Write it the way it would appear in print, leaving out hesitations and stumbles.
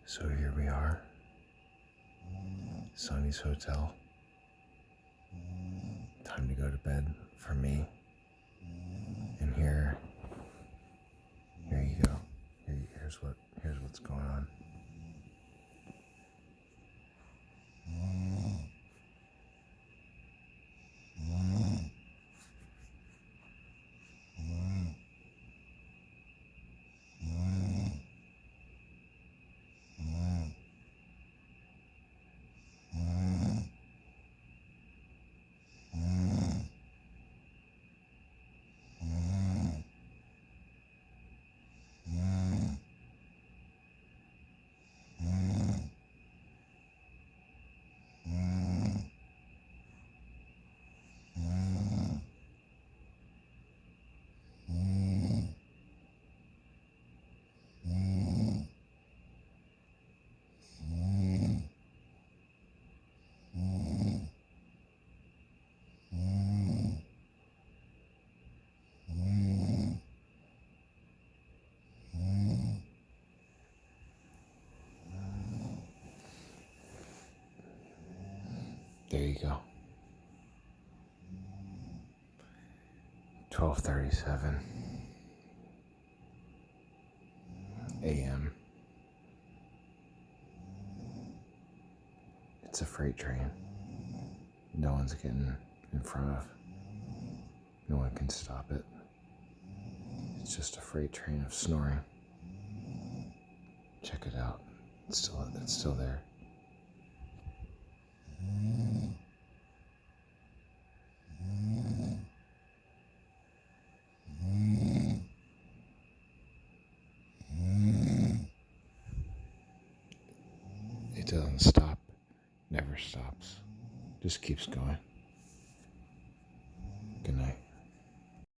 So here we are, Sonny's Hotel. Time to go to bed for me. And here you go. Here's what's going on. There you go. 12:37 a.m. It's a freight train. No one's getting in front of. No one can stop it. It's just a freight train of snoring. Check it out. It's still there. It doesn't stop. Never stops. Just keeps going. Good night.